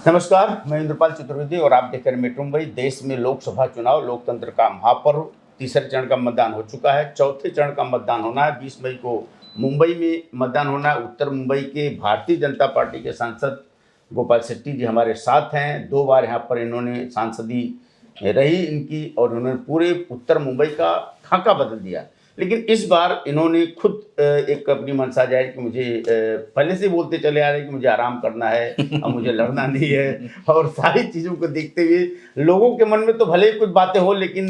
नमस्कार, मैं इंद्रपाल चतुर्वेदी और आप देख रहे हैं मेट्रो मुंबई। देश में लोकसभा चुनाव लोकतंत्र का महापर्व। तीसरे चरण का मतदान हो चुका है, चौथे चरण का मतदान होना है। 20 मई को मुंबई में मतदान होना है। उत्तर मुंबई के भारतीय जनता पार्टी के सांसद गोपाल शेट्टी जी हमारे साथ हैं। 2 बार यहाँ पर इन्होंने सांसदी रही इनकी और उन्होंने पूरे उत्तर मुंबई का खाका बदल दिया। लेकिन इस बार इन्होंने खुद एक अपनी मंशा जाहिर कि मुझे पहले से बोलते चले आ रहे हैं कि मुझे आराम करना है और मुझे लड़ना नहीं है। और सारी चीज़ों को देखते हुए लोगों के मन में तो भले ही कुछ बातें हो, लेकिन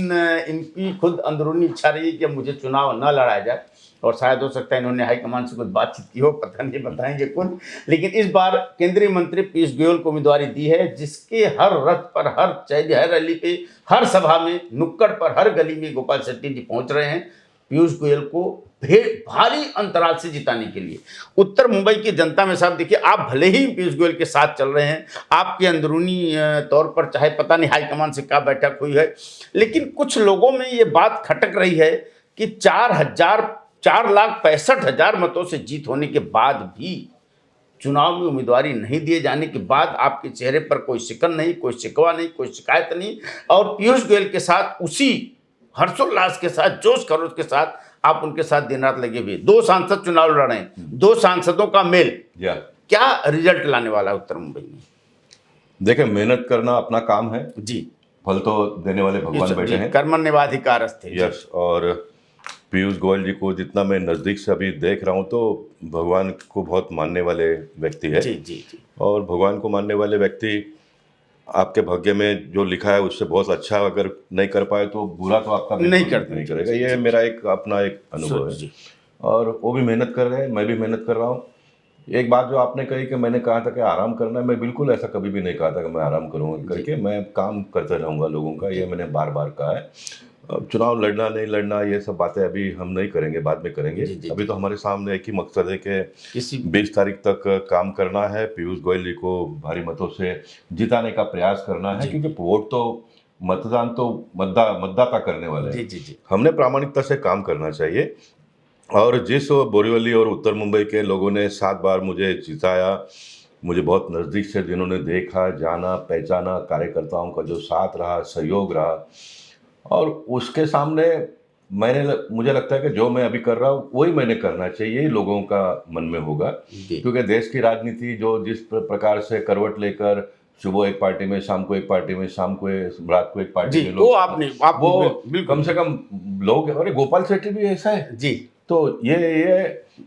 इनकी खुद अंदरूनी इच्छा रही कि अब मुझे चुनाव न लड़ाया जाए। और शायद हो सकता है इन्होंने हाईकमान से कुछ बातचीत की हो, पता नहीं, बताएंगे कौन। लेकिन इस बार केंद्रीय मंत्री पीयूष गोयल को उम्मीदवारी दी है, जिसके हर रथ पर, हर चौक, हर रैली पे, हर सभा में, नुक्कड़ पर, हर गली में गोपाल शेट्टी जी पहुंच रहे हैं पीयूष गोयल को भारी अंतराल से जिताने के लिए। उत्तर मुंबई की जनता में साहब देखिए, आप भले ही पीयूष गोयल के साथ चल रहे हैं, आपके अंदरूनी तौर पर चाहे पता नहीं हाईकमान से क्या बैठक हुई है, लेकिन कुछ लोगों में ये बात खटक रही है कि 4,65,000 मतों से जीत होने के बाद भी, चुनाव में उम्मीदवारी नहीं दिए जाने के बाद आपके चेहरे पर कोई शिकन नहीं, कोई शिकवा नहीं, कोई शिकायत नहीं, और पीयूष गोयल के साथ उसी हर्षोल्लास के साथ, जोश खरोश के साथ आप उनके साथ दिन रात लगे हुए। 2 सांसद चुनाव लड़ रहे हैं, 2 सांसदों का मेल क्या रिजल्ट लाने वाला है उत्तर मुंबई में? देखिए, मेहनत करना अपना काम है जी, फल तो देने वाले भगवान बैठे हैं। कर्मण्येवाधिकारस्ते। यस, और पीयूष गोयल जी को जितना मैं नज़दीक से अभी देख रहा हूँ तो भगवान को बहुत मानने वाले व्यक्ति है। जी जी जी। और भगवान को मानने वाले व्यक्ति, आपके भाग्य में जो लिखा है उससे बहुत अच्छा अगर नहीं कर पाए तो बुरा तो आपका नहीं करेगा। ये मेरा अपना एक अनुभव है। और वो भी मेहनत कर रहे हैं, मैं भी मेहनत कर रहा हूँ। एक बात जो आपने कही कि मैंने कहा था कि आराम करना है, मैं बिल्कुल ऐसा कभी भी नहीं कहा था कि मैं आराम करूँगा करके। मैं काम करते रहूँगा लोगों का, ये मैंने बार बार कहा है। अब चुनाव लड़ना नहीं लड़ना ये सब बातें अभी हम नहीं करेंगे, बाद में करेंगे। अभी तो हमारे सामने एक ही मकसद है कि 20 तारीख तक काम करना है, पीयूष गोयल जी को भारी मतों से जिताने का प्रयास करना है, क्योंकि वोट तो, मतदान तो मतदाता करने वाले हैं। हमने प्रामाणिकता से काम करना चाहिए। और जिस बोरीवली और उत्तर मुंबई के लोगों ने 7 बार मुझे जिताया, मुझे बहुत नज़दीक से जिन्होंने देखा, जाना, पहचाना, कार्यकर्ताओं का जो साथ रहा, सहयोग रहा, और उसके सामने मुझे लगता है कि जो मैं अभी कर रहा हूँ वही मैंने करना चाहिए, यही लोगों का मन में होगा। क्योंकि देश की राजनीति जो जिस प्रकार से करवट लेकर, सुबह एक पार्टी में, शाम को एक पार्टी में, शाम को रात को एक पार्टी में, लोग वो कम से कम लोग, अरे गोपाल शेट्टी भी ऐसा है जी। तो ये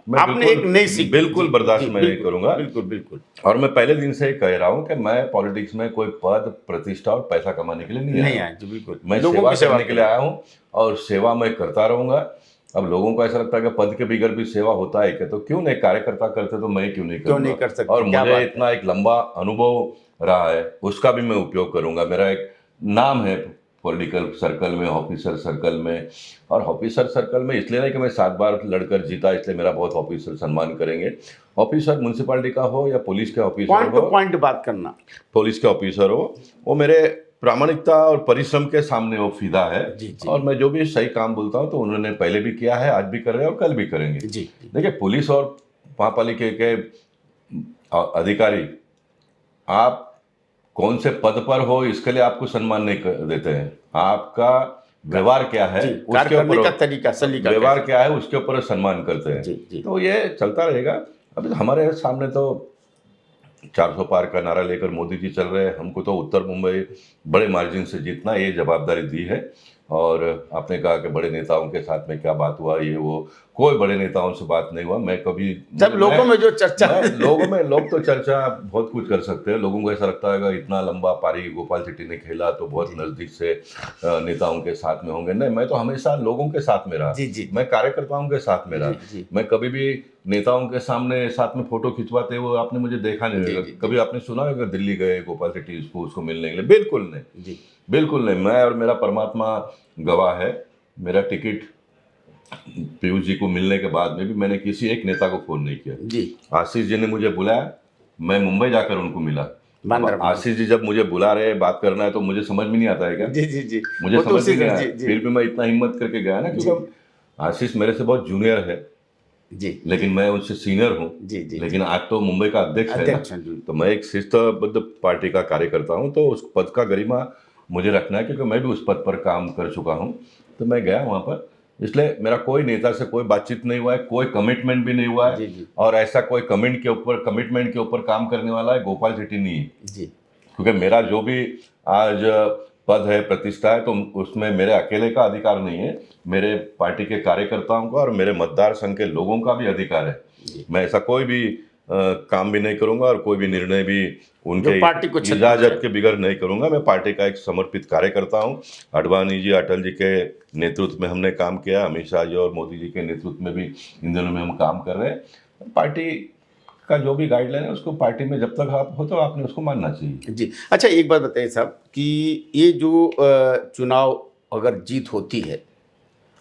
मैं आपने एक नई सीख बिल्कुल बर्दाश्त मैं नहीं करूंगा। बिल्कुल। और मैं पहले दिन से ही कह रहा हूं कि मैं पॉलिटिक्स में कोई पद, प्रतिष्ठा और पैसा कमाने के लिए नहीं आया। बिल्कुल, मैं सेवा करने के लिए आया हूं और सेवा मैं करता रहूंगा। अब लोगों को ऐसा लगता है कि पद के बगैर भी सेवा होता है क्या? तो क्यों नहीं, कार्यकर्ता करते तो मैं क्यों नहीं कर सकता? और मुझे इतना एक लंबा अनुभव रहा है, उसका भी मैं उपयोग करूंगा। मेरा एक नाम है पॉलिटिकल सर्कल में, ऑफिसर सर्कल में। और ऑफिसर सर्कल में इसलिए नहीं कि मैं 7 बार लड़कर जीता इसलिए मेरा बहुत ऑफिसर सम्मान करेंगे। ऑफिसर म्युनिसिपैलिटी का हो या पुलिस के ऑफिसर हो, पॉइंट बात करना, पुलिस के ऑफिसर हो, वो मेरे प्रामाणिकता और परिश्रम के सामने वो फिदा है। और मैं जो भी सही काम बोलता हूँ तो उन्होंने पहले भी किया है, आज भी कर रहे हैं और कल भी करेंगे। देखिए, पुलिस और महापालिका के अधिकारी, आप कौन से पद पर हो इसके लिए आपको सम्मान नहीं देते हैं, आपका व्यवहार क्या है उसके ऊपर, व्यवहार क्या है उसके ऊपर सम्मान करते हैं। तो ये चलता रहेगा। अभी हमारे सामने तो 400 पार का नारा लेकर मोदी जी चल रहे हैं। हमको तो उत्तर मुंबई बड़े मार्जिन से जीतना, ये जवाबदारी दी है। और आपने कहा कि बड़े नेताओं के साथ में क्या बात हुआ, ये वो, कोई बड़े नेताओं से बात नहीं हुआ। मैं कभी जब लोगों में जो चर्चा लोग तो चर्चा बहुत कुछ कर सकते हैं। लोगों को ऐसा लगता है कि इतना लंबा पारी गोपाल शेट्टी ने खेला तो बहुत नज़दीक से नेताओं के साथ में होंगे। नहीं, मैं तो हमेशा लोगों के साथ में रहा। मैं कार्यकर्ताओं के साथ में रहा। मैं कभी भी नेताओं के सामने साथ में फोटो खिंचवाते हुए आपने मुझे देखा नहीं। कभी आपने सुना है कि दिल्ली गए गोपाल शेट्टी उसको मिलने के लिए? बिल्कुल नहीं, बिल्कुल नहीं। मैं और मेरा परमात्मा गवाह है। मेरा टिकट पीयूष जी को मिलने के बाद में भी मैंने किसी एक नेता को फोन नहीं किया। आशीष जी ने मुझे बुलाया, मैं मुंबई जाकर उनको मिला। आशीष जी जब मुझे बुला रहे हैं, बात करना है, तो मुझे समझ में नहीं आता है क्या? मुझे समझ में नहीं आया। फिर भी मैं इतना हिम्मत करके गया ना, क्योंकि आशीष मेरे से बहुत जूनियर है। जी लेकिन मैं उनसे सीनियर हूँ। जी जी लेकिन आज तो मुंबई का अध्यक्ष है ना, अध्यक्ष हैं जी। तो मैं एक शिस्तबद्ध पार्टी का कार्यकर्ता हूँ, तो उस पद का गरिमा मुझे रखना है, क्योंकि मैं भी उस पद पर काम कर चुका हूँ। तो मैं गया वहाँ पर, इसलिए मेरा कोई नेता से कोई बातचीत नहीं हुआ है, कोई कमिटमेंट भी नहीं हुआ जी है। जी और ऐसा कोई कमिटमेंट के ऊपर काम करने वाला है गोपाल शेट्टी नहीं है। जी क्योंकि मेरा जो भी आज पद है, प्रतिष्ठा है, तो उसमें मेरे अकेले का अधिकार नहीं है, मेरे पार्टी के कार्यकर्ताओं का और मेरे मतदार संघ के लोगों का भी अधिकार है। जी। मैं ऐसा कोई भी काम भी नहीं करूंगा और कोई भी निर्णय भी उनके जो पार्टी को क्षति इजाजत पहुंचाए। के बिगड़ नहीं करूंगा। मैं पार्टी का एक समर्पित कार्यकर्ता हूं। आडवाणी जी, अटल जी के नेतृत्व में हमने काम किया, अमित शाह जी और मोदी जी के नेतृत्व में भी इन दिनों में हम काम कर रहे हैं। पार्टी का जो भी गाइडलाइन है, उसको पार्टी में जब तक आप हो तो आपने उसको मानना चाहिए। जी अच्छा, एक बात बताइए साहब कि ये जो चुनाव अगर जीत होती है,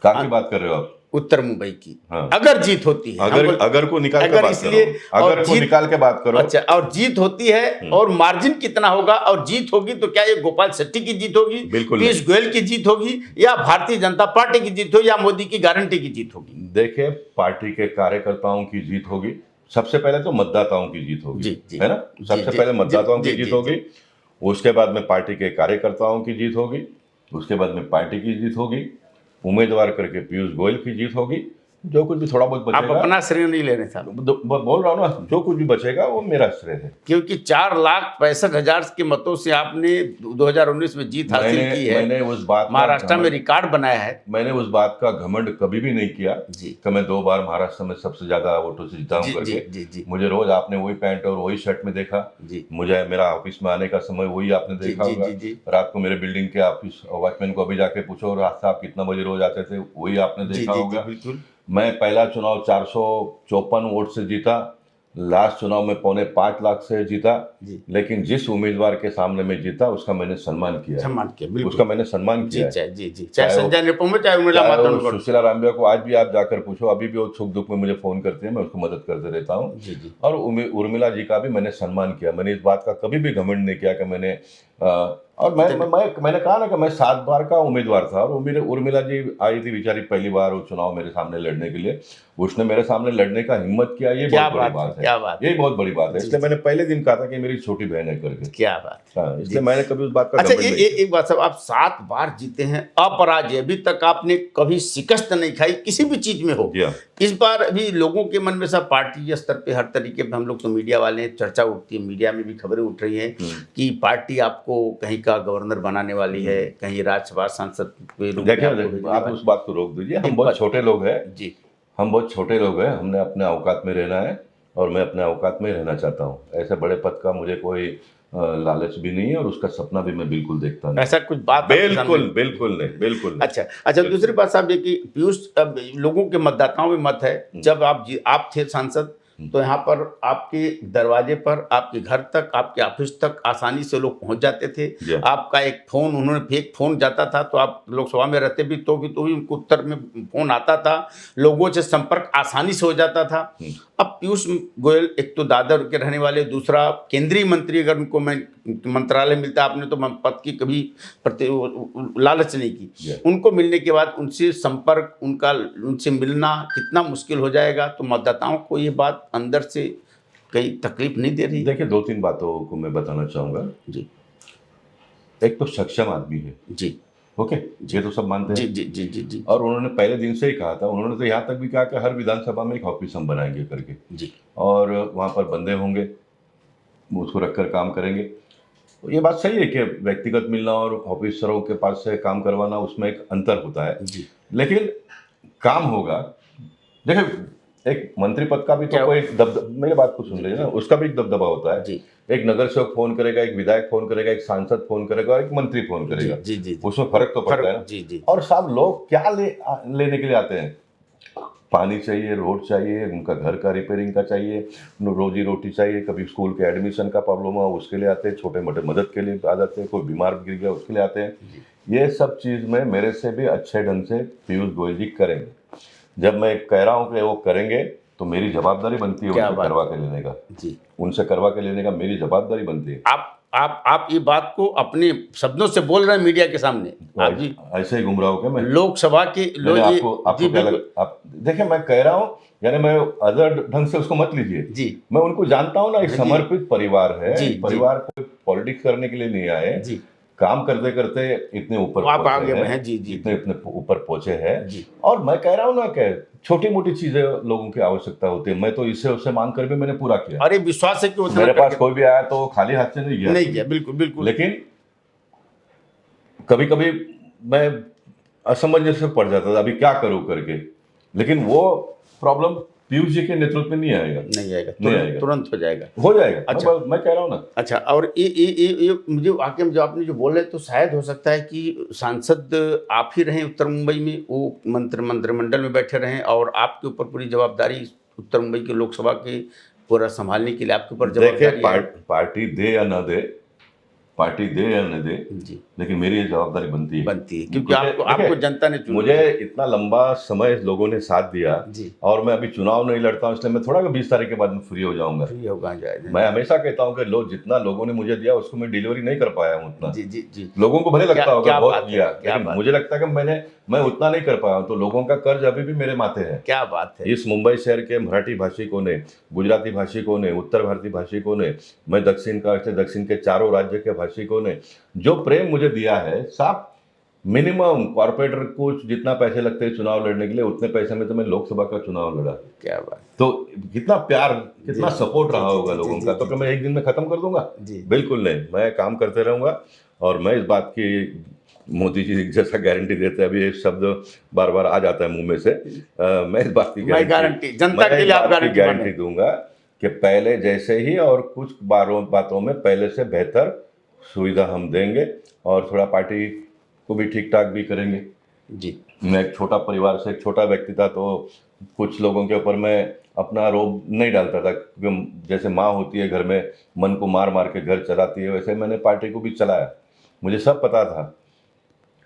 कहाँ की बात कर रहे हो आप? उत्तर मुंबई की, हाँ। अगर जीत होती है, अगर को निकाल के अगर बात इसलिए करो, अगर को निकाल के बात करो। अच्छा, और जीत होती है और मार्जिन कितना होगा, और जीत होगी तो क्या ये गोपाल शेट्टी की जीत होगी, बिल्कुल पीयूष गोयल की जीत होगी, या भारतीय जनता पार्टी की जीत होगी, या मोदी की गारंटी की जीत होगी? देखिए, पार्टी के कार्यकर्ताओं की जीत होगी। सबसे पहले तो मतदाताओं की जीत होगी, जी, जी। है ना? जी, सबसे जी, पहले मतदाताओं जी, की जी, जीत जी, होगी। उसके बाद में पार्टी के कार्यकर्ताओं की जीत होगी। उसके बाद में पार्टी की जीत होगी। उम्मीदवार करके पीयूष गोयल की जीत होगी। जो कुछ भी थोड़ा बहुत आप बचेगा, अपना श्रेय नहीं ले रहे साहब, बोल रहा हूँ ना, जो कुछ भी बचेगा वो मेरा श्रेय है। क्योंकि 4,65,000 के मतों से आपने 2019 में जीत हासिल की है, मैंने उस बात महाराष्ट्र में रिकॉर्ड बनाया है। मैंने उस बात का घमंड कभी भी नहीं किया जी कि मैं 2 बार महाराष्ट्र में सबसे ज्यादा वोटों से जीता हूं जी जी करके। जी जी मुझे रोज आपने वही पैंट और वही शर्ट में देखा। जी मुझे मेरा ऑफिस में आने का समय वही आपने जी देखा जी होगा। जी जी रात को मेरे बिल्डिंग के ऑफिस वॉचमैन को अभी जाके पूछो, रात साहब कितना बजे रोज आते थे, वही आपने जी देखा जी जी होगा। बिल्कुल। मैं पहला चुनाव 454 वोट से जीता, लास्ट चुनाव में 4.25 लाख से जीता। जी लेकिन जिस उम्मीदवार के सामने मैं जीता, उसका मैंने सम्मान किया है। सम्मान किया, बिल्कुल। उसका मैंने सम्मान जी किया है। चाहे जी जी चाहे चाहे वो- संजय निरुपम हो, चाहे उर्मिला चाहे वो मातोंडकर। सुशीला रामबिया को आज भी आप जाकर पूछो, अभी भी वो सुख दुख में मुझे फोन करती है, मैं उसको मदद करते रहता हूँ। जी जी और उर्मिला जी का भी मैंने सम्मान किया। मैंने इस बात का कभी भी घमंड नहीं किया कि मैंने और मैंने कहा ना कि मैं 7 बार का उम्मीदवार था। और उर्मिला जी आई थी बेचारी पहली बार वो चुनाव मेरे सामने लड़ने के लिए। उसने मेरे सामने लड़ने का हिम्मत किया, ये क्या बहुत बड़ी बात है, बात है। क्या बात है। यही बहुत बड़ी बात है। जी, इसलिए जी। मैंने पहले दिन कहा था कि मेरी छोटी बहन है करके। क्या बात है। हाँ, इसलिए मैंने कभी उस बात का अच्छा, घमंड नहीं किया। एक बात साहब, आप 7 बार जीते हैं, अपराजय, अभी तक आपने कभी शिकस्त नहीं खाई किसी भी चीज में हो। जी हाँ। इस बार भी लोगों के मन में सब पार्टी स्तर पे हर तरीके पे, हम लोग तो मीडिया वाले हैं, चर्चा उठती है, मीडिया में भी खबरें उठ रही हैं कि पार्टी आपको कहीं का गवर्नर बनाने वाली है, कहीं राज्यसभा सांसद के रूप में देखिए, आपको भेजने आप वाली उस बात को रोक दीजिए। हम एक बहुत बात- छोटे लोग हैं। जी हम बहुत छोटे लोग हैं। हमने अपने औकात में रहना है और मैं अपने औकात में रहना चाहता हूँ। ऐसे बड़े पद का मुझे कोई लालच भी नहीं है और उसका सपना भी मैं बिल्कुल देखता नहीं। ऐसा कुछ बात आपके सामने- बिल्कुल नहीं, बिल्कुल नहीं। अच्छा, दूसरी बात साहब ये कि पीयूष, अब लोगों के मतदाताओं में मत है, जब आप थे सांसद, तो यहाँ पर आपके दरवाजे पर, आपके घर तक, आपके ऑफिस तक आसानी से लोग पहुंच जाते थे। जी। आपका एक फोन, उन्होंने फेक फोन जाता था, तो आप लोकसभा में रहते भी तो भी उनको उत्तर में फोन आता था, लोगों से संपर्क आसानी से हो जाता था। अब पीयूष गोयल एक तो दादर के रहने वाले, दूसरा केंद्रीय मंत्री, अगर उनको मैं मंत्रालय मिलता, आपने तो पद की कभी लालच नहीं की। जी। उनको मिलने के बाद उनसे संपर्क, उनसे मिलना कितना मुश्किल हो जाएगा, तो मतदाताओं को ये बात अंदर से कहीं तकलीफ नहीं दे रही? देखिए, 2-3 बातों को मैं बताना चाहूँगा। जी एक तो सक्षम आदमी है, जी ओके, ये तो सब मानते जी हैं। जी जी जी जी और उन्होंने पहले दिन से ही कहा था, उन्होंने तो यहाँ तक भी कहा कि हर विधानसभा में एक ऑफिस हम बनाएंगे करके, जी और वहाँ पर बंदे होंगे, उसको रखकर काम करेंगे। तो ये बात सही है कि व्यक्तिगत मिलना और ऑफिसरों के पास से काम करवाना, उसमें एक अंतर होता है। जी लेकिन काम होगा। देखिए, एक मंत्री पद का भी तो क्या- कोई मेरी बात को सुन लीजिए ना, उसका भी एक दबदबा होता है। जी एक नगर सेवक फोन करेगा, एक विधायक फोन करेगा, एक सांसद फोन करेगा और एक मंत्री फोन करेगा। जी जी जी उसमें फर्क तो पड़ता है ना। जी जी और साहब, लोग क्या लेने के लिए आते हैं? पानी चाहिए, रोड चाहिए, उनका घर का रिपेयरिंग का चाहिए, रोजी रोटी चाहिए, कभी स्कूल के एडमिशन का प्रॉब्लम हुआ उसके लिए आते हैं, छोटे मोटे मदद के लिए आ जाते हैं, कोई बीमार गिर गया उसके लिए आते हैं। ये सब चीज़ में मेरे से भी अच्छे ढंग से पीयूष गोयल जी करेंगे। जब मैं कह रहा हूँ कि वो करेंगे, तो मेरी जवाबदारी बनती है क्या उनसे बात करवा के लेने का। जी। उनसे करवा के लेने का मेरी जवाबदारी बनती है। आप ये बात को अपने शब्दों से बोल रहे हैं मीडिया के सामने। आप जी ऐसे ही गुमराह हो क्या मैं? लोकसभा के मैंने आपको क्या बिल्कुल। आप देखिए, मैं कह रहा हूँ यानी मैं अदर ढंग से उसको मत लीजिए, जी मैं उनको जानता हूँ ना, एक जी। समर्पित परिवार है। जी, परिवार कोई पॉलिटिक्स करने के लिए नहीं आए, जी काम करते करते इतने ऊपर आप पहुंचे आगे हैं, हैं। जी जी इतने इतने ऊपर पहुंचे हैं। जी और मैं कह रहा हूँ ना कि छोटी मोटी चीजें लोगों की आवश्यकता होती है, मैं तो इससे उससे मांग कर भी मैंने पूरा किया। अरे विश्वास है कि उतना मेरे पास करके कोई भी आया तो खाली हाथ से नहीं गया नहीं कभी। किया, बिल्कुल बिल्कुल। लेकिन कभी कभी मैं असमंजस से पड़ जाता था, अभी क्या करूं करके। लेकिन वो प्रॉब्लम पीयूष जी के नेतृत्व में नहीं आएगा, नहीं आएगा, नहीं तुरंत आएगा, तुरंत हो जाएगा। हो जाएगा। अच्छा मैं कह रहा हूँ ना। अच्छा, और ये मुझे वाकई में जो आपने जो बोले तो शायद हो सकता है कि सांसद आप ही रहें उत्तर मुंबई में, वो मंत्रिमंडल में बैठे रहें और आपके ऊपर पूरी जवाबदारी उत्तर मुंबई की लोकसभा के पूरा संभालने के लिए आपके ऊपर देखिए, जवाबदारी है। पार्टी दे या ना दे, पार्टी दे या न दे, जी लेकिन मेरी ये जवाबदारी बनती है। बनती है क्योंकि मुझे आपको देखिए, आपको जनता ने चुना मुझे है। इतना लंबा समय लोगों ने साथ दिया, जी और मैं अभी चुनाव नहीं लड़ता हूँ, इसलिए मैं थोड़ा 20 तारीख के बाद में फ्री हो जाऊंगा। फ्री होगा जाए। मैं हमेशा कहता हूँ कि लोग जितना लोगों ने मुझे दिया उसको मैं डिलीवरी नहीं कर पाया हूँ उतना। जी जी जी लोगों को भले क्या लगता होगा क्या बहुत बात है, किया, क्या लेकिन बात मुझे लगता है कि मैं उतना नहीं कर पाया हूँ, तो लोगों का कर्ज अभी भी मेरे माथे है। क्या बात है। इस मुंबई शहर के मराठी भाषिकों ने, गुजराती भाषिकों ने, उत्तर भारतीय भाषिकों ने, मैं दक्षिण का दक्षिण के चारों राज्य के भाषिकों ने जो प्रेम मुझे दिया है, साफ मिनिमम कॉर्पोरेटर को जितना पैसे लगते हैं चुनाव लड़ने के लिए, उतने पैसे में तो मैं लोकसभा का चुनाव लड़ा। क्या बात। तो कितना प्यार, कितना जी, सपोर्ट जी, रहा जी, होगा जी, लोगों जी, का। जी, तो जी, क्या मैं एक दिन में खत्म कर दूंगा? जी बिल्कुल नहीं, मैं काम करते रहूंगा। और मैं इस बात की, मोदी जी जैसा गारंटी देते हैं, अभी ये शब्द बार बार आ जाता है मुंह में से, मैं इस बात की मैं गारंटी जनता के लिए आप गारंटी गारंटी दूंगा कि पहले जैसे ही और कुछ बातों में पहले से बेहतर सुविधा हम देंगे, और थोड़ा पार्टी को भी ठीक ठाक भी करेंगे। जी मैं एक छोटा परिवार से एक छोटा व्यक्ति था, तो कुछ लोगों के ऊपर मैं अपना रोब नहीं डालता था, क्योंकि जैसे माँ होती है घर में, मन को मार मार के घर चलाती है, वैसे मैंने पार्टी को भी चलाया। मुझे सब पता था,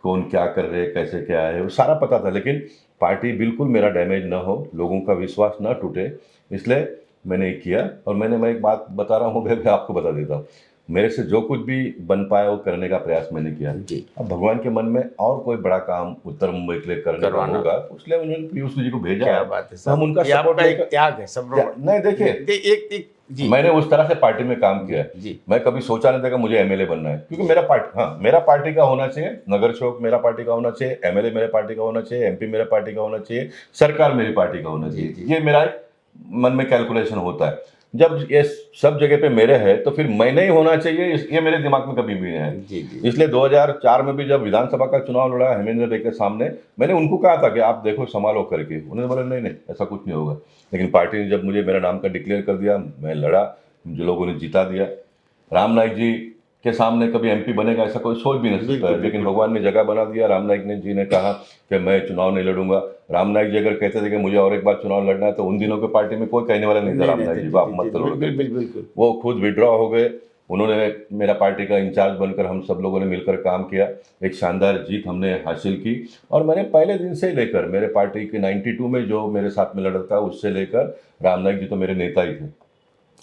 कौन क्या कर रहे, कैसे क्या है, वो सारा पता था। लेकिन पार्टी बिल्कुल मेरा डैमेज ना हो, लोगों का विश्वास ना टूटे, इसलिए मैंने ये किया। और मैं एक बात बता रहा हूँ, मैं आपको बता देता हूँ, मेरे से जो कुछ भी बन पाया वो करने का प्रयास मैंने किया। जी अब भगवान के मन में और कोई बड़ा काम उत्तर मुंबई के लिए करने का करवाना होगा, इसलिए उन्होंने पीयूष जी को भेजा क्या है। बात है तो हम साहब, उनका ये सपोर्ट आपका एक लेकर, त्याग है सब। नहीं देखिए, एक जी मैंने उस तरह से पार्टी में काम किया है। जी मैं कभी सोचा नहीं था कि मुझे एमएलए बनना है, क्योंकि मेरा पार्टी का होना चाहिए, नगर चौक मेरा पार्टी का होना चाहिए, एमएलए मेरे पार्टी का होना चाहिए, एमपी मेरे पार्टी का होना चाहिए, सरकार मेरी पार्टी का होना जी, चाहिए। जी। ये मेरा एक मन में कैलकुलेशन होता है। जब ये सब जगह पे मेरे है, तो फिर मैं नहीं होना चाहिए, ये मेरे दिमाग में कभी भी नहीं है। जी जी इसलिए 2004 में भी जब विधानसभा का चुनाव लड़ा हेमेंद्र भाई के सामने, मैंने उनको कहा था कि आप देखो संभालो करके। उन्होंने बोला नहीं नहीं, ऐसा कुछ नहीं होगा। लेकिन पार्टी ने जब मुझे मेरा नाम का डिक्लेयर कर दिया, मैं लड़ा, जो लोगों ने जिता दिया। राम नाईक जी के सामने कभी एमपी बनेगा ऐसा कोई सोच भी नहीं सकता है, लेकिन भगवान ने जगह बना दिया। राम नाईक जी ने कहा कि मैं चुनाव नहीं लड़ूंगा। राम नाईक जी अगर कहते थे कि मुझे और एक बार चुनाव लड़ना है, तो उन दिनों के पार्टी में कोई कहने वाला नहीं था राम नाईक जी को आप मत लड़ो। बिल्कुल वो खुद विड्रॉ हो गए। उन्होंने मेरा पार्टी का इंचार्ज बनकर हम सब लोगों ने मिलकर काम किया, एक शानदार जीत हमने हासिल की। और मैंने पहले दिन से लेकर मेरे पार्टी के 92 में जो मेरे साथ में लड़ा था, उससे लेकर राम नाईक जी तो मेरे नेता ही थे,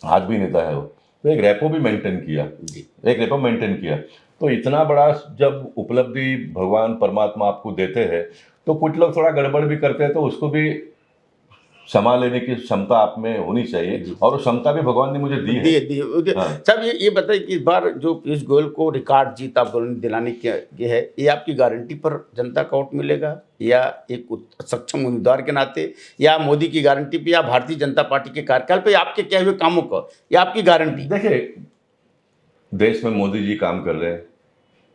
आज भी नेता है वो। तो एक रेपो भी मेंटेन किया, जी एक रेपो मेंटेन किया। तो इतना बड़ा जब उपलब्धि भगवान परमात्मा आपको देते हैं, तो कुछ लोग थोड़ा गड़बड़ भी करते हैं, तो उसको भी संभाल लेने की क्षमता आप में होनी चाहिए, और वो क्षमता भी भगवान ने मुझे दी है। दिए हाँ। साहब, ये बताइए कि इस बार जो पीयूष गोयल को रिकॉर्ड जीत आप दिलाने की ये है, ये आपकी गारंटी पर जनता का वोट मिलेगा, या एक सक्षम उम्मीदवार के नाते, या मोदी की गारंटी पे, या भारतीय जनता पार्टी के कार्यकाल पे, या आपके किए हुए कामों का, या आपकी गारंटी? देखिए, देश में मोदी जी काम कर रहे हैं,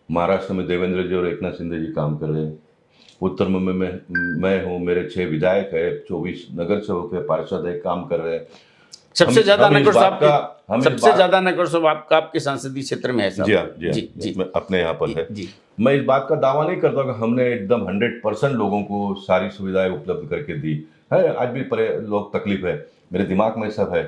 महाराष्ट्र में देवेंद्र जी और एकनाथ शिंदे जी काम कर रहे हैं, उत्तर मुंबई में मैं हूँ, मेरे 6 विधायक है, 24 नगर सेवक है, पार्षद है, काम कर रहे हैं। सबसे ज्यादा हम इस नगर बात का साहब, सबसे ज्यादा नगर साहब आपका आपके संसदीय क्षेत्र में है साहब। जी हाँ, जी हाँ, जी जी मैं अपने यहाँ पर है। जी मैं इस बात का दावा नहीं करता कि हमने एकदम 100% लोगों को सारी सुविधाएं उपलब्ध करके दी है। आज भी लोग तकलीफ है, मेरे दिमाग में सब है।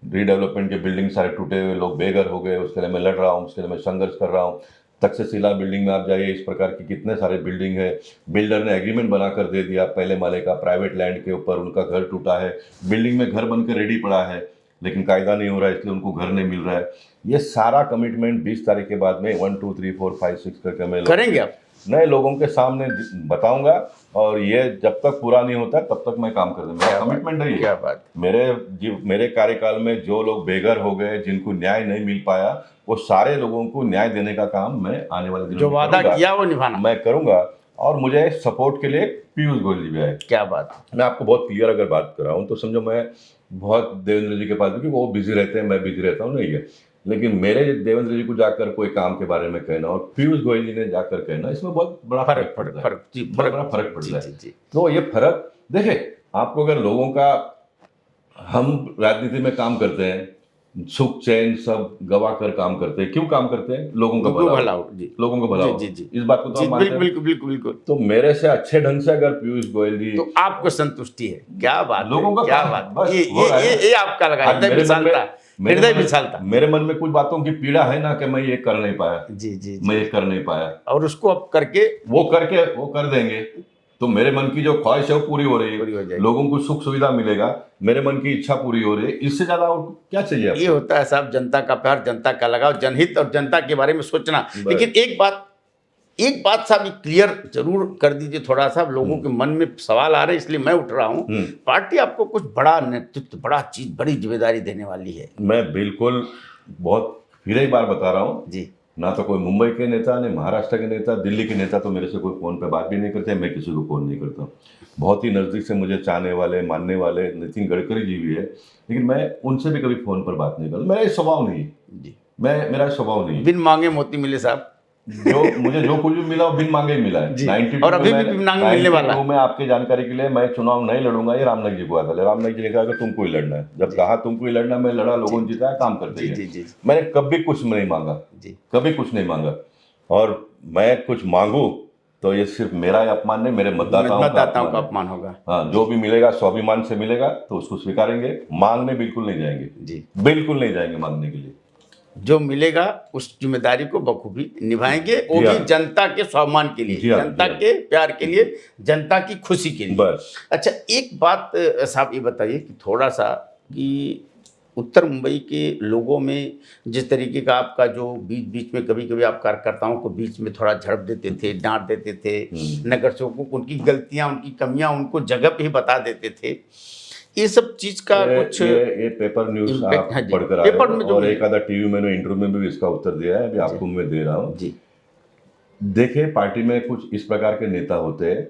रीडेवलपमेंट के बिल्डिंग सारे टूटे हुए, लोग बेघर हो गए, उसके लिए मैं लड़ रहा हूँ, उसके लिए मैं संघर्ष कर रहा हूँ। तक्षशिला बिल्डिंग में आप जाइए, इस प्रकार की कितने सारे बिल्डिंग है। बिल्डर ने एग्रीमेंट बनाकर दे दिया, पहले माले का प्राइवेट लैंड के ऊपर उनका घर टूटा है, बिल्डिंग में घर बनकर रेडी पड़ा है, लेकिन कायदा नहीं हो रहा है, इसलिए उनको घर नहीं मिल रहा है। ये सारा कमिटमेंट 20 तारीख के बाद में 1 2 3 4 5 6 करके मैं करेंगे आप? नए लोगों के सामने बताऊंगा, और ये जब तक पूरा नहीं होता तब तक मैं काम कर दूंगा। मेरा कमिटमेंट है ये। क्या बात। मेरे कार्यकाल में जो लोग बेघर हो गए, जिनको न्याय नहीं मिल पाया, वो सारे लोगों को न्याय देने का काम मैं आने वाले दिनों जो में वादा करूंगा। किया वो निभाना। मैं करूंगा। और मुझे सपोर्ट के लिए पीयूष गोयल जी भी आए। क्या बात। मैं आपको बहुत क्लियर अगर बात कर रहा हूँ तो समझो, मैं बहुत देवेंद्र जी के पास, क्योंकि वो बिजी रहते हैं, मैं बिजी रहता हूँ, नहीं है, लेकिन मेरे देवेंद्र जी को जाकर कोई काम के बारे में कहना और पीयूष गोयल जी ने जाकर कहना, इसमें बहुत बड़ा फर्क पड़ता है। बहुत बड़ा फर्क पड़ता है। तो ये फर्क देखिए, आपको अगर लोगों का, हम राजनीति में काम करते हैं, सुख चैन सब गवा कर काम करते हैं। क्यों काम करते हैं? लोगों का भला हो, लोगों को भला हो। इस बात को तो आप मानते हैं। बिल्कुल बिल्कुल बिल्कुल। तो मेरे से अच्छे ढंग से अगर पीयूष गोयल जी, तो आपको संतुष्टि है। क्या बात, लोगों का क्या बात, बात। ये आपका लगा हृदय विशालता, हृदय विशालता। मेरे मन में कुछ बातों की पीड़ा है ना, कि मैं ये कर नहीं पाया। जी मैं ये कर नहीं पाया, और उसको अब करके वो कर देंगे। तो मेरे मन की जो ख्वाहिश है वो पूरी हो रही है। लोगों को सुख सुविधा मिलेगा, मेरे मन की इच्छा पूरी हो रही है। इससे ज्यादा और क्या चाहिए आपको? ये होता है साहब, जनता का प्यार, जनता का लगाव, जनहित और जनता के बारे में सोचना। लेकिन एक बात साहब क्लियर जरूर कर दीजिए थोड़ा सा, लोगों के मन में सवाल आ रहे हैं, इसलिए मैं उठ रहा हूँ। पार्टी आपको कुछ बड़ा नेतृत्व, बड़ी जिम्मेदारी देने वाली है। मैं बिल्कुल, बहुत फिर एक बार बता रहा हूँ जी। ना तो कोई मुंबई के नेता, नहीं महाराष्ट्र के नेता, दिल्ली के नेता तो मेरे से कोई फ़ोन पे बात भी नहीं करते, मैं किसी को फ़ोन नहीं करता। बहुत ही नज़दीक से मुझे चाहने वाले, मानने वाले नितिन गडकरी जी भी है, लेकिन मैं उनसे भी कभी फ़ोन पर बात नहीं करता। मेरा ये स्वभाव नहीं है जी। मेरा स्वभाव नहीं है। बिन मांगे मोती मिले साहब। मुझे जो कुछ भी मिला वो बिन मांगे ही मिला है। 92 और अभी भी बिन मांगे मिलने वाला है। मैं आपके जानकारी के लिए, मैं चुनाव नहीं लड़ूंगा, ये रामनाथ जी को आता है। रामनाथ जी ने कहा कि तुमको ही लड़ना है। जब कहा तुमको ही लड़ना, मैं लड़ा, लोगों ने जिताया, काम करते गए। मैंने कभी कुछ नहीं मांगा, कभी कुछ नहीं मांगा। और मैं कुछ मांगू तो ये सिर्फ मेरा ही अपमान नहीं, मेरे मतदाताओं का अपमान होगा। हाँ, जो भी मिलेगा स्वाभिमान से मिलेगा, तो उसको स्वीकारेंगे। मांगने बिल्कुल नहीं जाएंगे जी, बिल्कुल नहीं जाएंगे मांगने के लिए। जो मिलेगा उस जिम्मेदारी को बखूबी निभाएंगे, वो भी जनता के स्वाभिमान के लिए, जनता के प्यार के लिए, जनता की खुशी के लिए। बस। अच्छा, एक बात साहब ये बताइए कि थोड़ा सा, कि उत्तर मुंबई के लोगों में जिस तरीके का आपका जो बीच बीच में कभी कभी आप कार्यकर्ताओं को बीच में थोड़ा झड़प देते थे, डांट देते थे, नगर सेवकों को उनकी गलतियां, उनकी कमियां उनको जगह पे ही बता देते थे, ये सब चीज का कुछ ये पेपर न्यूज आप पढ़कर आए हो, और एक आधा टीवी मैंने इंटरव्यू में भी इसका उत्तर दिया है, अभी आपको मैं दे रहा हूँ जी। देखिए, पार्टी में कुछ इस प्रकार के नेता होते हैं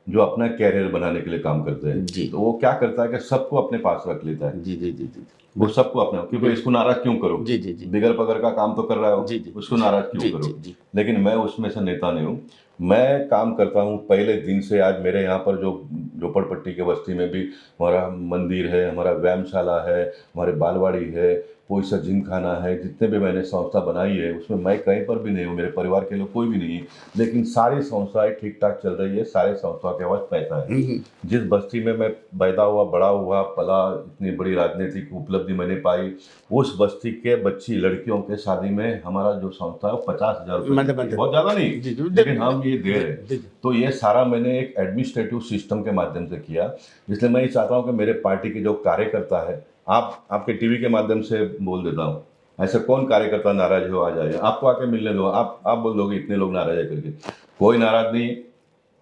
जो अपना कैरियर बनाने के लिए काम करते हैं जी। तो वो क्या करता है कि सबको अपने पास रख लेता है जी जी जी जी। वो सबको अपने, क्योंकि इसको नाराज क्यों करो जी जी जी, बिगर पगर का काम तो कर रहा हो जी जी, उसको नाराज क्यों करो जी। लेकिन मैं उसमें से नेता नहीं हूँ। मैं काम करता हूँ पहले दिन से। आज मेरे यहाँ पर जो झोपड़पट्टी के बस्ती में भी हमारा मंदिर है, हमारा व्यायामशाला है, हमारे बालवाड़ी है, कोई सा जिम खाना है, जितने भी मैंने संस्था बनाई है उसमें मैं कहीं पर भी नहीं हूँ, मेरे परिवार के लोग कोई भी नहीं है, लेकिन सारी संस्थाएं ठीक ठाक चल रही है। सारे संस्थाओं के पास पैसा है। जिस बस्ती में मैं पैदा हुआ, बड़ा हुआ, पला, इतनी बड़ी राजनीतिक उपलब्धि मैंने पाई, उस बस्ती के बच्ची लड़कियों के शादी में हमारा जो संस्था है 50,000 रुपये, बहुत ज़्यादा नहीं, लेकिन हम ये दे रहे। तो ये सारा मैंने एक एडमिनिस्ट्रेटिव सिस्टम के माध्यम से किया। इसलिए मैं ये चाहता हूँ कि मेरे पार्टी के जो कार्यकर्ता है, आपके टीवी के माध्यम से बोल देता हूँ, ऐसा कौन कार्यकर्ता नाराज हो आ जाए, आपको आके मिलने दो, आप बोल दोगे इतने लोग नाराज है करके। कोई नाराज नहीं।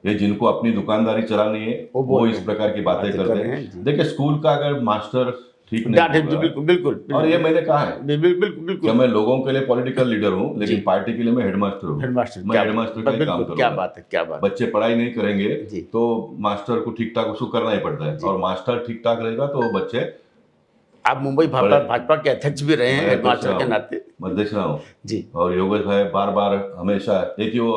ये जिनको अपनी दुकानदारी चलानी है वो इस प्रकार की बातें करते हैं। देखिए, स्कूल का अगर मास्टर ठीक नहीं, बिल्कुल बिल्कुल, और ये मैंने कहा है बिल्कुल, मैं लोगों के लिए पॉलिटिकल लीडर हूँ, लेकिन पार्टी के लिए मैं हेडमास्टर हूँ। मैं हेडमास्टर का काम करूँगा। क्या बात है, क्या बात। बच्चे पढ़ाई नहीं करेंगे तो मास्टर को ठीक ठाक उसको करना ही पड़ता है, और मास्टर ठीक ठाक रहेगा तो बच्चे। आप मुंबई भाजपा के अध्यक्ष भी रहे हैं हेडमास्टर के नाते। मैं देख रहा हूँ जी। और योगेश भाई बार हमेशा एक ही वो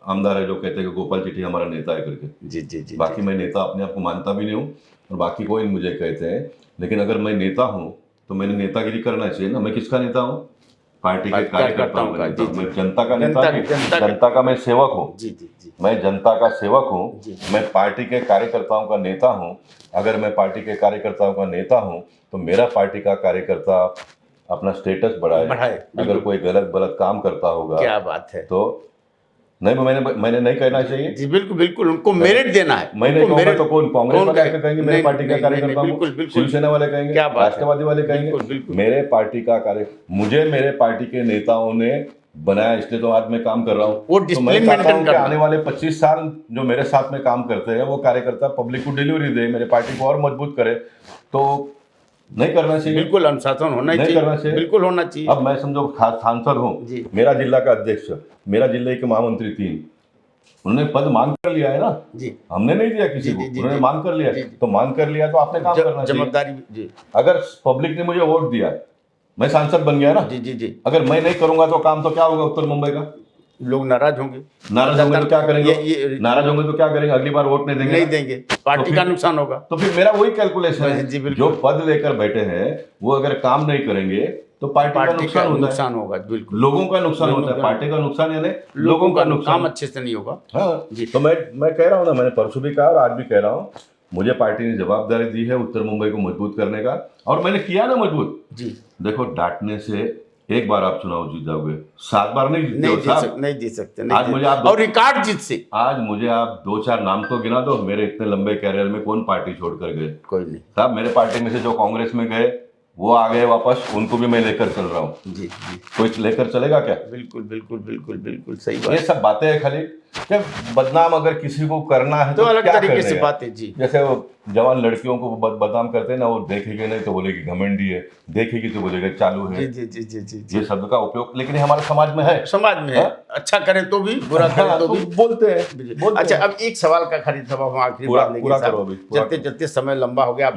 आमदार है जो कहते हैं कि गोपाल चिट्ठी हमारा नेता है करके जी जी जी। बाकी मैं नेता अपने आप को मानता भी नहीं हूँ, और बाकी कोई मुझे कहते हैं, लेकिन अगर मैं नेता हूँ तो मैंने नेतागिरी करना चाहिए ना। मैं किसका नेता हूँ? पार्टी के कार्यकर्ताओं का। मैं जनता का नेता, जनता का मैं सेवक हूँ जी जी जी। मैं जनता का सेवक हूँ, मैं पार्टी के कार्यकर्ताओं का नेता हूँ। अगर मैं पार्टी के कार्यकर्ताओं का नेता हूँ तो मेरा पार्टी का कार्यकर्ता अपना स्टेटस बढ़ाए। अगर कोई गलत काम करता होगा, क्या बात है, तो नहीं, मैंने नहीं कहना चाहिए जी। बिल्कुल बिल्कुल, उनको मेरिट देना है। मैं नहीं कहूँगा तो कौन? कांग्रेस वाले आके कहेंगे मेरे पार्टी का कार्यकर्ता हूँ, शिवसेना वाले कहेंगे, राष्ट्रवादी वाले कहेंगे। मेरे पार्टी का कार्य, मुझे मेरे पार्टी के नेताओं ने बनाया, इसलिए तो आज मैं काम कर रहा हूँ। वो तो discipline मैं चाहता maintain हूँ कि करना। आने वाले 25 साल जो मेरे साथ में काम करते हैं वो कार्यकर्ता पब्लिक को डिलीवरी दे, मेरे पार्टी को और मजबूत करे, तो नहीं करना चाहिए। बिल्कुल अनुशासन होना नहीं करना चाहिए, चाहिए। बिल्कुल होना चाहिए। अब मैं समझो सांसद हूँ, जी। मेरा जिला का अध्यक्ष, मेरा जिले के महामंत्री 3, उन्होंने पद मांग कर लिया है ना, जी हमने नहीं दिया किसी जी को, जी जी उन्होंने जी मांग कर लिया। जी, जी। तो मांग कर लिया तो आपने काम करना चाहिए। जवाबदारी जी अगर पब्लिक ने मुझे वोट दिया, मैं सांसद बन गया ना, जी जी जी, अगर मैं नहीं करूंगा तो काम, तो क्या होगा उत्तर मुंबई का? लोग नाराज होंगे। नाराज होंगे तो क्या करेंगे? ये नाराज होंगे तो क्या करेंगे? अगली बार वोट नहीं देंगे नहीं ना? देंगे, पार्टी फिर- का नुकसान होगा। तो फिर मेरा वही कैलकुलेशन है, जी, बिल्कुल। जो पद लेकर बैठे हैं वो अगर काम नहीं करेंगे तो पार्टी का नुकसान होता है, नुकसान होगा, बिल्कुल। लोगों का नुकसान लोगों होता है, का- पार्टी का नुकसान यानी लोगों का काम नुकसान। अच्छे से नहीं होगा। हाँ जी। तो मैं कह रहा हूँ ना, मैंने परसों भी कहा और आज भी कह रहा हूँ, मुझे पार्टी ने जवाबदारी दी है उत्तर मुंबई को मजबूत करने का, और मैंने किया ना मजबूत। जी, देखो, डांटने से एक बार आप चुनाव जीत जाओगे, 7 बार नहीं जीतते हो साहब। नहीं जीत सकते, आज मुझे आप और रिकॉर्ड जीत से। आज मुझे आप 2-4 नाम तो गिना दो, मेरे इतने लंबे कैरियर में कौन पार्टी छोड़कर गए? कोई नहीं। साहब मेरे पार्टी में से जो कांग्रेस में गए वो आ गए वापस, उनको भी मैं लेकर चल रहा हूँ। जी जी, कोई लेकर चलेगा क्या? बिल्कुल बिल्कुल बिल्कुल बिल्कुल सही ये बात। सब बातें हैं खाली, क्या बदनाम अगर किसी को करना है तो अलग क्या तरीके करने से का? बात है जी। जैसे वो जवान लड़कियों को बदनाम करते हैं ना, वो देखेगी नहीं तो बोलेगी घमंडी है, देखेगी तो बोलेगा चालू है। जी जी जी जी जी, ये शब्द का उपयोग लेकिन ये हमारे समाज में है। समाज में है, हाँ? अच्छा करे तो भी, बुरा करे तो भी बोलते हैं। अच्छा, अब एक सवाल का खाली जवाब हम आखिरी पूरा- बात लेंगे पूरा साहब। करो अभी, पूरा चलते चलते समय लंबा हो गया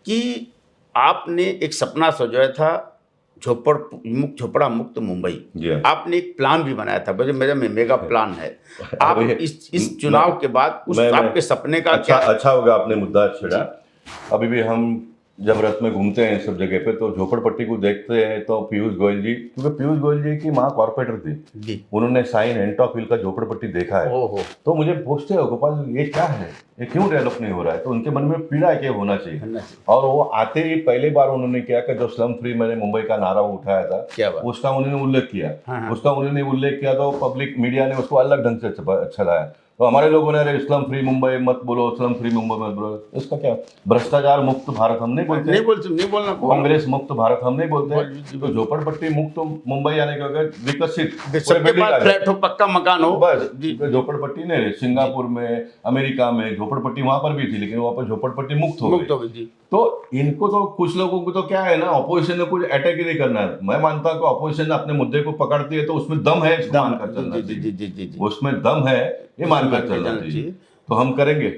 कि आपने एक सपना सोचा था झोपड़ा मुक्त मुंबई। जी हाँ। आपने एक प्लान भी बनाया था, मेरा मेगा प्लान है। आप अभी- इस चुनाव के बाद उस आपके सपने का अच्छा होगा आपने मुद्दा छेड़ा। अभी भी हम जब रथ में घूमते हैं सब जगह पे तो झोपड़पट्टी को देखते हैं तो पीयूष गोयल जी, क्योंकि पीयूष गोयल जी की माँ कॉर्पोरेटर थी जी, उन्होंने साइन एंटॉप हिल का झोपड़पट्टी देखा है। ओहो, तो मुझे पूछते हो गोपाल ये क्या है, ये क्यों डेवलप नहीं हो रहा है? तो उनके मन में पीड़ा है कि होना चाहिए। और वो आते ही पहली बार उन्होंने किया कि जो स्लम फ्री मैंने मुंबई का नारा उठाया था, क्या बात, उसका उन्होंने उल्लेख किया। हाँ। उसका उन्होंने उल्लेख किया तो पब्लिक मीडिया ने उसको अलग ढंग से चलाया। तो हमारे लोगों ने अरे स्लम फ्री मुंबई मत बोलो, स्लम फ्री मुंबई मत बोलो। इसका क्या? भ्रष्टाचार मुक्त भारत हम नहीं बोलते, नहीं बोलना, कांग्रेस मुक्त भारत हम नहीं बोलते। जी, तो झोपड़पट्टी मुक्त मुंबई यानी कि अगर विकसित सबके building आ पास जाए। फ्लैट हो, पक्का मकान हो, बस जी, झोपड़पट्टी नहीं, सिंगापुर में, अमेरिका में झोपड़पट्टी वहां पर भी थी लेकिन वहां पर झोपड़पट्टी मुक्त हो गई। जी। तो इनको तो कुछ लोगों को तो क्या है ना, ऑपोजिशन ने कुछ अटैक ही नहीं करना है। मैं मानता हूँ कि ऑपोजिशन अपने मुद्दे को पकड़ती है तो उसमें दम है, इसको मानकर चलना चाहिए। उसमें दम है, ये मानकर चलना चाहिए। तो हम करेंगे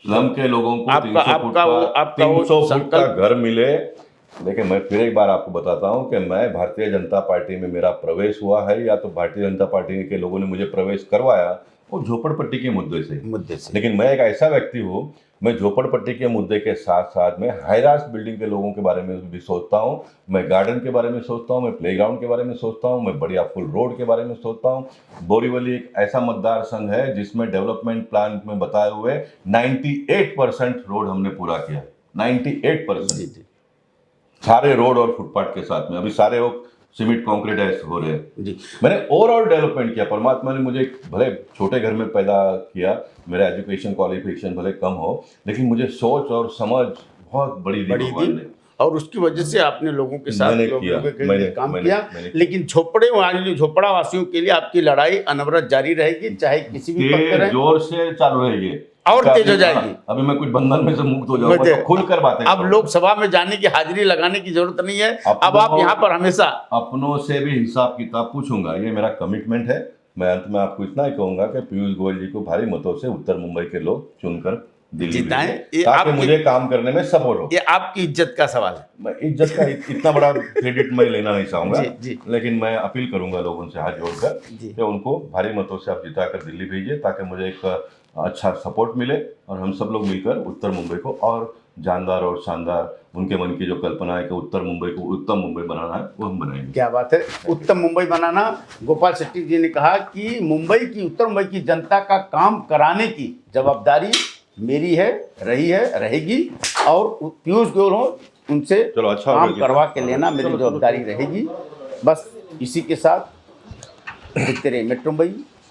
स्लम के लोगों को 300 फुट का घर मिले। देखिए मैं फिर एक बार आपको बताता हूं कि मैं भारतीय जनता पार्टी में मेरा प्रवेश हुआ है या तो भारतीय जनता पार्टी के लोगों ने मुझे प्रवेश करवाया वो झोपड़पट्टी के मुद्दे से। लेकिन मैं एक ऐसा व्यक्ति हूं, मैं झोपड़पट्टी के मुद्दे के साथ साथ में हाईराइज बिल्डिंग के लोगों के बारे में भी सोचता हूं, मैं गार्डन के बारे में सोचता हूं, मैं प्लेग्राउंड के बारे में सोचता हूं, मैं बढ़िया फुल रोड के बारे में सोचता हूं। बोरीवली एक ऐसा मतदार संघ है जिसमें डेवलपमेंट प्लान में बताए हुए 98% रोड हमने पूरा किया, 98%। सारे रोड और फुटपाथ के साथ में, अभी सारे वो सीमेंट कॉन्क्रीटाइज हो रहे हैं जी। मैंने ओवरऑल डेवलपमेंट किया। परमात्मा ने मुझे भले छोटे घर में पैदा किया, मेरा एजुकेशन क्वालिफिकेशन भले कम हो, लेकिन मुझे सोच और समझ बहुत बड़ी दी और उसकी वजह से आपने लोगों के साथ काम किया। लेकिन झोपड़ा वासियों के लिए आपकी लड़ाई अनवरत जारी रहेगी, चाहे किसी भी पक्ष में जोर से चालू रहेगी और तेज हो जाएगी। अभी मैं कुछ बंधन में से मुक्त हो जाऊंगा तो खुलकर बातें। अब लोकसभा में जाने की हाजिरी लगाने की जरूरत नहीं है, अब आप यहाँ पर हमेशा अपनों से भी हिसाब किताब पूछूंगा, ये मेरा कमिटमेंट है। मैं अंत में आपको इतना ही कहूंगा कि पीयूष गोयल जी को भारी मतों से उत्तर मुंबई के लोग चुनकर दिल्ली भेजें ताकि मुझे काम करने में सपोर्ट हो। ये आपकी इज्जत का सवाल है। मैं इज्जत का इतना बड़ा क्रेडिट मैं लेना नहीं चाहूंगा, लेकिन मैं अपील करूंगा लोगों से हाथ जोड़कर कि उनको भारी मतों से आप जिताकर दिल्ली भेजिए ताकि मुझे एक अच्छा सपोर्ट मिले और हम सब लोग मिलकर उत्तर मुंबई को और जानदार और शानदार, उनके मन की जो कल्पना है कि उत्तर मुंबई को उत्तम मुंबई बनाना है वो हम बनाएंगे। क्या बात है, उत्तम मुंबई बनाना। गोपाल शेट्टी जी ने कहा कि उत्तर मुंबई की जनता का काम कराने की जवाबदारी मेरी है, रही है, रहेगी, और पीयूष गोयल हो उनसे काम करवा के लेना मेरी जवाबदारी रहेगी। बस इसी के साथ देखते रहिए मेट्रो मुंबई।